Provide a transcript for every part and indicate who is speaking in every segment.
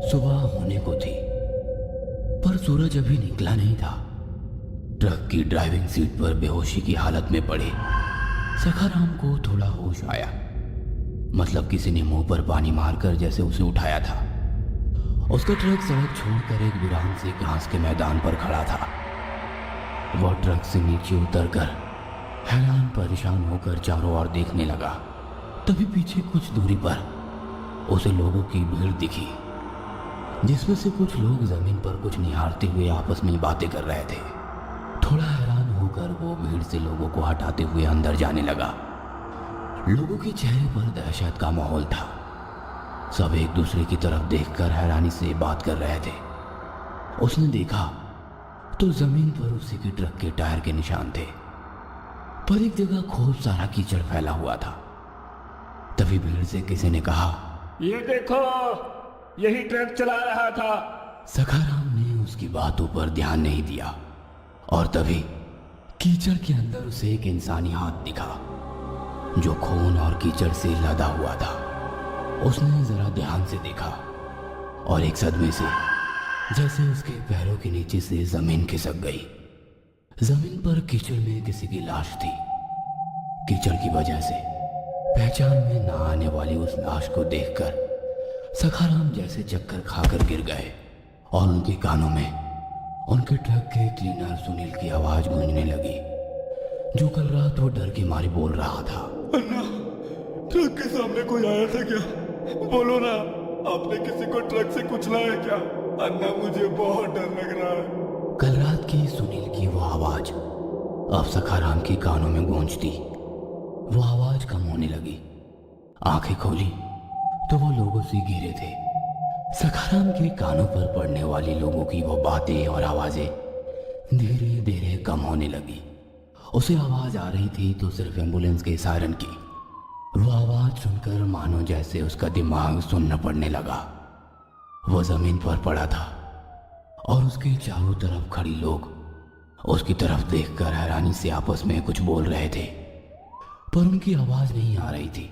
Speaker 1: सुबह होने को थी, पर सूरज अभी निकला नहीं था। ट्रक की ड्राइविंग सीट पर बेहोशी की हालत में पड़े सखाराम को थोड़ा होश आया। मतलब किसी ने मुंह पर पानी मारकर जैसे उसे उठाया था। उसका ट्रक सड़क छोड़कर एक वीरान से घास के मैदान पर खड़ा था। वह ट्रक से नीचे उतरकर हैरान परेशान होकर चारों ओर देखने लगा। तभी पीछे कुछ दूरी पर उसे लोगों की भीड़ दिखी, जिसमें से कुछ लोग जमीन पर कुछ निहारते हुए आपस में बातें कर रहे थे। थोड़ा हैरान होकर वो भीड़ से लोगों को हटाते हुए अंदर जाने लगा। लोगों के चेहरे पर दहशत का माहौल था। सब एक दूसरे की तरफ देखकर हैरानी से बात कर रहे थे। उसने देखा तो जमीन पर उसी के ट्रक के टायर के निशान थे, पर एक जगह खूब सारा कीचड़ फैला हुआ था। तभी भीड़ से किसी ने कहा,
Speaker 2: ये देखो, यही ट्रक चला रहा था।
Speaker 1: सखाराम ने उसकी बातों पर ध्यान नहीं दिया और तभी कीचड़ के अंदर उसे एक इंसानी हाथ दिखा, जो खून और कीचड़ से लदा हुआ था। उसने जरा ध्यान से देखा और एक सदमे से जैसे उसके पैरों के नीचे से जमीन खिसक गई। जमीन पर कीचड़ में किसी की लाश थी। कीचड़ की वजह से पहचान में ना आने वाली उस लाश को देखकर सखाराम जैसे चक्कर खाकर गिर गए और उनके कानों में उनके ट्रक के क्लीनर सुनील की आवाज गूंजने लगी, जो कल रात वो डर के मारे बोल रहा था।
Speaker 2: अन्ना, ट्रक के सामने कोई आया था क्या? बोलो ना, आपने किसी को ट्रक से कुचला है क्या? अन्ना, मुझे बहुत डर लग रहा है।
Speaker 1: कल रात की सुनील की वो आवाज अब सखाराम के कानों में गूंजती। वो आवाज कम होने लगी। आंखें खोली तो वो लोगों से घिरे थे। सखाराम के कानों पर पड़ने वाली लोगों की वो बातें और आवाजें धीरे धीरे कम होने लगी। उसे आवाज आ रही थी तो सिर्फ एम्बुलेंस के सायरन की। वो आवाज सुनकर मानो जैसे उसका दिमाग सुन्न पड़ने लगा। वो जमीन पर पड़ा था और उसके चारों तरफ खड़ी लोग उसकी तरफ देखकर हैरानी से आपस में कुछ बोल रहे थे, पर उनकी आवाज नहीं आ रही थी।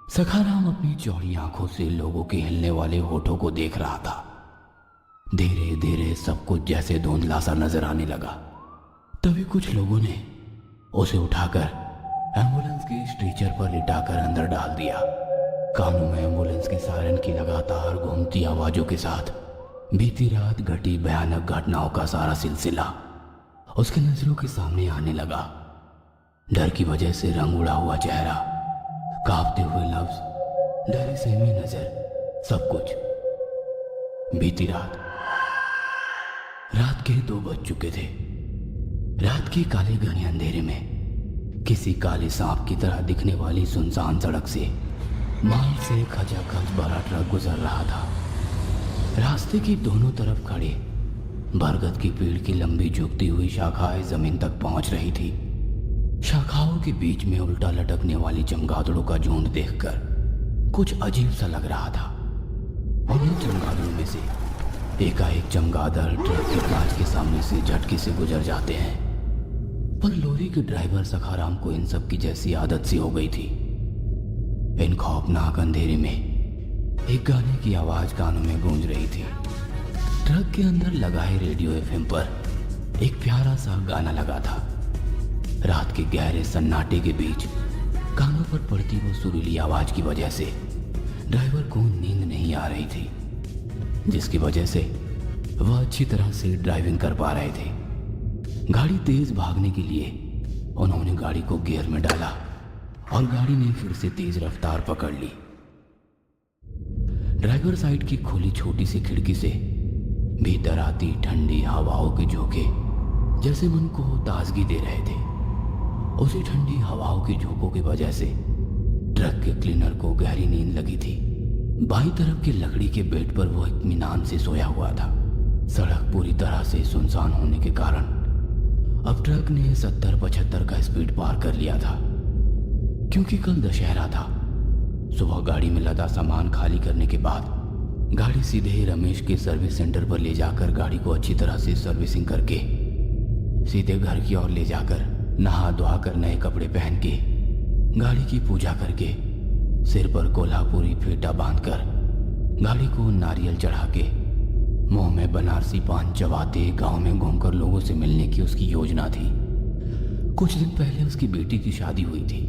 Speaker 1: सखाराम अपनी चौड़ी आंखों से लोगों के हिलने वाले होठों को देख रहा था। धीरे धीरे सब कुछ जैसे धुंधला सा नजर आने लगा। तभी कुछ लोगों ने उसे उठाकर एम्बुलेंस के स्ट्रेचर पर लिटाकर अंदर डाल दिया। कानों में एम्बुलेंस के सायरन की लगातार घूमती आवाजों के साथ बीती रात घटी भयानक घटनाओं का सारा सिलसिला उसके नजरों के सामने आने लगा। डर की वजह से रंग उड़ा हुआ चेहरा, कांपते हुए लफ्ज, डरी सहमी नजर, सब कुछ। बीती रात के 2 बज चुके थे। रात के काले घने अंधेरे में किसी काले सांप की तरह दिखने वाली सुनसान सड़क से माल से खचाखच बड़ा ट्रक गुजर रहा था। रास्ते की दोनों तरफ खड़े बरगद की पेड़ की लंबी झुकती हुई शाखाएं जमीन तक पहुंच रही थी। शाखाओं के बीच में उल्टा लटकने वाली चमगादड़ों का झुंड देखकर कुछ अजीब सा लग रहा था। उन्हीं चमगादड़ों में से एकाएक चमगादड़ ट्रक के कांच के सामने से झटके से गुजर जाते हैं, पर लॉरी के ड्राइवर सखाराम को इन सब की जैसी आदत सी हो गई थी। इन खौफनाक अंधेरे में एक गाने की आवाज कानों में गूंज रही थी। ट्रक के अंदर लगाए रेडियो एफएम पर एक प्यारा सा गाना लगा था। रात के गहरे सन्नाटे के बीच कानों पर पड़ती वो सुरीली आवाज की वजह से ड्राइवर को नींद नहीं आ रही थी, जिसकी वजह से वह अच्छी तरह से ड्राइविंग कर पा रहे थे। गाड़ी तेज भागने के लिए उन्होंने गाड़ी को गियर में डाला और गाड़ी ने फिर से तेज रफ्तार पकड़ ली। ड्राइवर साइड की खुली छोटी सी खिड़की से भीतर आती ठंडी हवाओं के झोंके जैसे मन को ताजगी दे रहे थे। उसी ठंडी हवाओं के झोंकों की वजह से ट्रक के क्लीनर को गहरी नींद लगी थी। बाईं तरफ की लकड़ी के बेड पर वो इत्मीनान से सोया हुआ था। सड़क पूरी तरह से सुनसान होने के कारण अब ट्रक ने 70-75 का स्पीड पार कर लिया था। क्योंकि कल दशहरा था, सुबह गाड़ी में लदा सामान खाली करने के बाद गाड़ी सीधे रमेश के सर्विस सेंटर पर ले जाकर गाड़ी को अच्छी तरह से सर्विसिंग करके सीधे घर की ओर ले जाकर नहा धोआ कर नए कपड़े पहन के गाड़ी की पूजा करके सिर पर कोल्हापुरी फेटा बांधकर गाड़ी को नारियल चढ़ा के मुंह में बनारसी पान चबाते गांव में घूमकर लोगों से मिलने की उसकी योजना थी। कुछ दिन पहले उसकी बेटी की शादी हुई थी।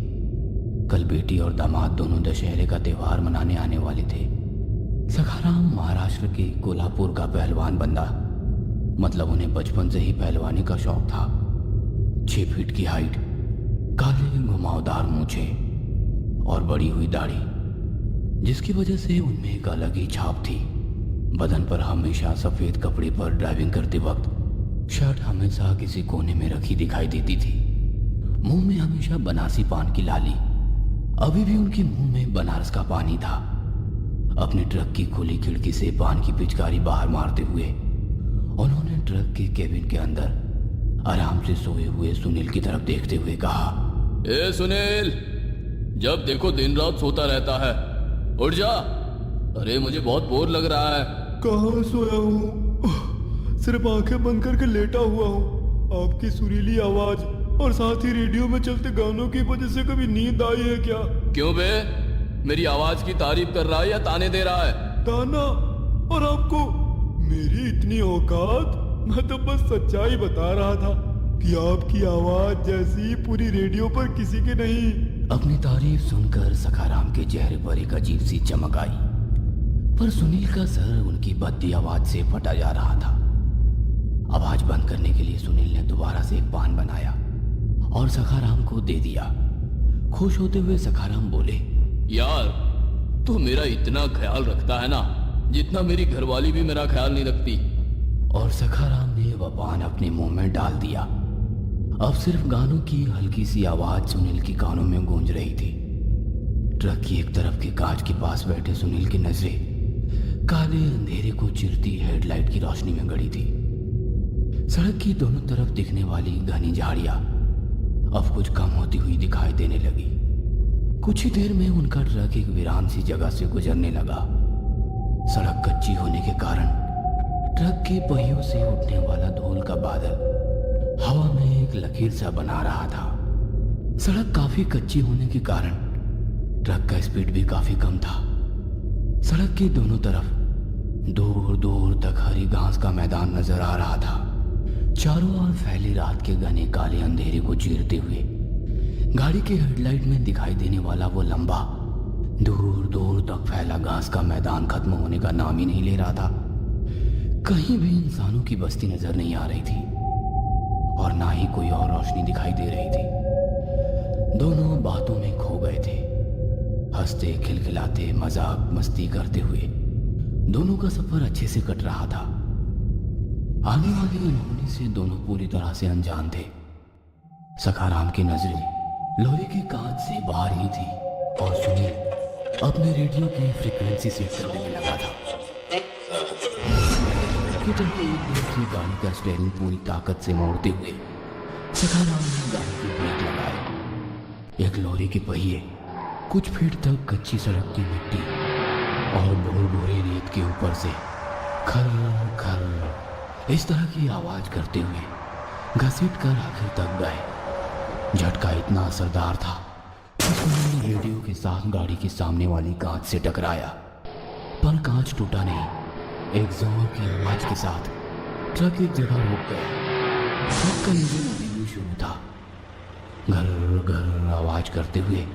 Speaker 1: कल बेटी और दामाद दोनों दशहरे का त्योहार मनाने आने वाले थे। सखाराम महाराष्ट्र के कोल्हापुर का पहलवान बंदा, मतलब उन्हें बचपन से ही पहलवानी का शौक था। 6 फीट की हाइट, काले घुमावदार मूछे और बड़ी हुई दाढ़ी, जिसकी वजह से उनमें एक अलग ही छाप थी। बदन पर हमेशा सफेद कपड़े पर ड्राइविंग करते वक्त शर्ट हमेशा किसी कोने में रखी दिखाई देती थी। मुंह में हमेशा बनारसी पान की लाली, अभी भी उनके मुंह में बनारस का पानी था। अपने ट्रक की खुली खिड़की से पान की पिचकारी बाहर मारते हुए उन्होंने ट्रक के केबिन के अंदर आराम से सोए हुए सुनील की तरफ देखते हुए कहा,
Speaker 3: ए सुनील, जब देखो दिन रात सोता रहता है, उठ जा। अरे मुझे बहुत बोर लग रहा है।
Speaker 2: कहाँ सोया हूँ, सिर्फ आंखें बंद करके लेटा हुआ हूँ। आपकी सुरीली आवाज और साथ ही रेडियो में चलते गानों की वजह से कभी नींद आई है क्या?
Speaker 3: क्यों बे, मेरी आवाज की तारीफ कर रहा है या ताने दे रहा है?
Speaker 2: ताना? और आपको मेरी इतनी औकात? मैं तो बस सच्चाई बता रहा था कि आपकी आवाज जैसी पूरी रेडियो पर किसी की नहीं।
Speaker 1: अपनी तारीफ सुनकर सखाराम के चेहरे पर एक अजीब सी चमक आई, पर सुनील का सर उनकी भद्दी आवाज से फटा जा रहा था। आवाज बंद करने के लिए सुनील ने दोबारा से एक पान बनाया और सखाराम को दे दिया। खुश होते हुए सखाराम बोले,
Speaker 3: यार तू मेरा इतना ख्याल रखता है ना, जितना मेरी घरवाली भी मेरा ख्याल नहीं रखती।
Speaker 1: और सखाराम ने वह पान अपने मुंह में डाल दिया। अब सिर्फ गानों की हल्की सी आवाज सुनील की कानों में गूंज रही थी। ट्रक की एक तरफ के कांच के पास बैठे सुनील की नजरें काले अंधेरे को चिरती हेडलाइट की रोशनी में गड़ी थी। सड़क की दोनों तरफ दिखने वाली घनी झाड़ियां अब कुछ कम होती हुई दिखाई देने लगी। कुछ ही देर में उनका ट्रक एक वीरान सी जगह से गुजरने लगा। सड़क कच्ची होने के कारण ट्रक के पहियों से उठने वाला धूल का बादल हवा में एक लकीर सा बना रहा था। सड़क काफी कच्ची होने के कारण ट्रक का स्पीड भी काफी कम था। सड़क के दोनों तरफ दूर दूर तक हरी घास का मैदान नजर आ रहा था। चारों ओर फैली रात के घने काले अंधेरे को चीरते हुए गाड़ी के हेडलाइट में दिखाई देने वाला वो लंबा दूर दूर तक फैला घास का मैदान खत्म होने का नाम ही नहीं ले रहा था। कहीं भी इंसानों की बस्ती नजर नहीं आ रही थी और ना ही कोई और रोशनी दिखाई दे रही थी। दोनों बातों में खो गए थे, हंसते खिलखिलाते मजाक मस्ती करते हुए दोनों का सफर अच्छे से कट रहा था। आने वाली अनहोनी से दोनों पूरी तरह से अनजान थे। सखाराम की नजरें लोहे के कांच से बाहर ही थी और सुनील अपने रेडियो की फ्रीक्वेंसी सेट करने में लगा था कि जब एक दूसरी गाड़ी का स्टीयरिंग पूरी ताकत से मोड़ते हुए सखाराम ने गाड़ी की ब्रेक लगाए। एक लॉरी के पहिए कुछ फीट तक कच्ची सड़क की मिट्टी और भूर भूरे रेत के ऊपर से खर खर इस तरह की आवाज करते हुए घसीट कर आखिर तक गए। झटका इतना असरदार था कि सुनील ने रेडियो के साथ गाड़ी के सामने वाली कांच से टकराया, पर कांच टूटा नहीं। एक जोर की आवाज के साथ ट्रक एक जगह रुक गया। ट्रक का इंजन अभी भी शुरू था। घर घर आवाज करते हुए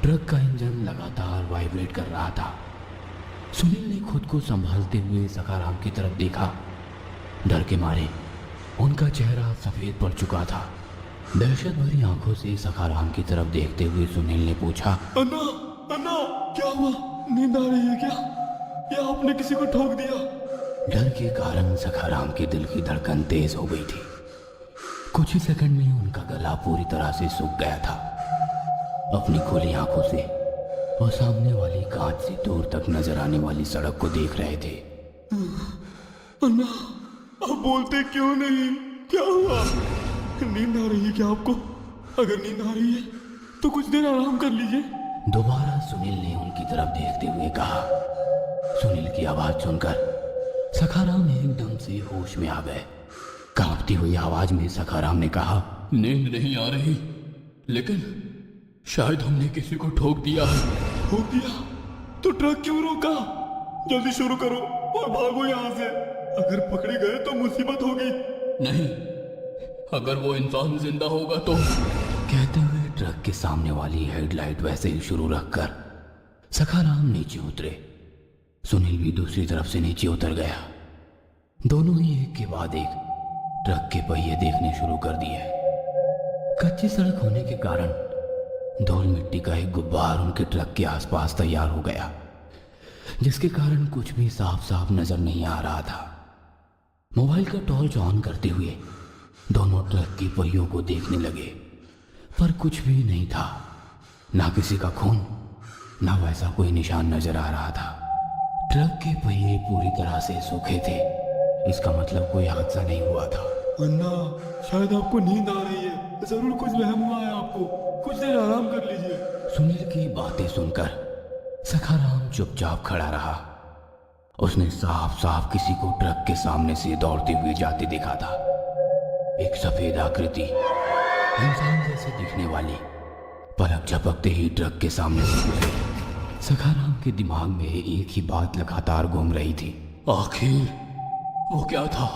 Speaker 1: ट्रक का इंजन लगातार वाइब्रेट कर रहा था। सुनील ने खुद को संभालते हुए सखाराम की तरफ देखा। डर के मारे उनका चेहरा सफेद पड़ चुका था। दहशत भरी आंखों से सखाराम की तरफ देखते हुए सुनील ने पूछा,
Speaker 2: अन्ना, अन्ना, क्या हुआ? नींद आ रही है क्या? या आपने किसी को ठोक दिया?
Speaker 1: डर के कारण सखाराम के दिल की धड़कन तेज हो गई थी। कुछ ही सेकंड में उनका गला पूरी तरह से सूख गया था। अपनी खुली आंखों से वो सामने वाली कांच से दूर तक नजर आने वाली सड़क को देख रहे थे।
Speaker 2: अन्ना, आप बोलते क्यों नहीं? क्या हुआ? नींद आ रही है क्या आपको? अगर नींद आ रही है तो कुछ देर आराम कर लीजिए।
Speaker 1: दोबारा सुनील ने उनकी तरफ देखते हुए कहा। सुनील की आवाज सुनकर सखाराम एकदम से होश में आ गए। कांपती हुई आवाज में सखाराम ने कहा,
Speaker 3: नींद नहीं आ रही, लेकिन शायद हमने किसी को ठोक दिया है।
Speaker 2: ठोक दिया? तो ट्रक क्यों रोका? जल्दी शुरू करो और भागो यहाँ से। अगर पकड़े गए तो मुसीबत होगी।
Speaker 3: नहीं, अगर वो इंसान जिंदा होगा तो।
Speaker 1: कहते हुए ट्रक के सामने वाली हेडलाइट वैसे ही शुरू रखकर सखाराम नीचे उतरे। सुनील भी दूसरी तरफ से नीचे उतर गया। दोनों ही एक के बाद एक ट्रक के पहिए देखने शुरू कर दिए। कच्ची सड़क होने के कारण धूल मिट्टी का एक गुब्बार उनके ट्रक के आसपास तैयार हो गया, जिसके कारण कुछ भी साफ साफ नजर नहीं आ रहा था। मोबाइल का टॉर्च ऑन करते हुए दोनों ट्रक की पहियों को देखने लगे, पर कुछ भी नहीं था। ना किसी का खून, ना वैसा कोई निशान नजर आ रहा था। ट्रक के पहिए पूरी तरह से सूखे थे। इसका मतलब कोई हादसा नहीं हुआ था।
Speaker 2: अन्ना, शायद आपको नींद आ रही है। जरूर कुछ वहम हुआ है आपको। कुछ देर आराम कर लीजिए।
Speaker 1: सुनील की बातें सुनकर सखाराम चुपचाप खड़ा रहा। उसने साफ साफ किसी को ट्रक के सामने से दौड़ते हुए जाते देखा था। एक सफेद आकृति, इंसान जैसे दिखने वाली, पलक झपकते ही ट्रक के सामने से गुजरी। सखाराम के दिमाग में एक ही बात लगातार घूम रही थी।
Speaker 3: आखिर वो क्या था?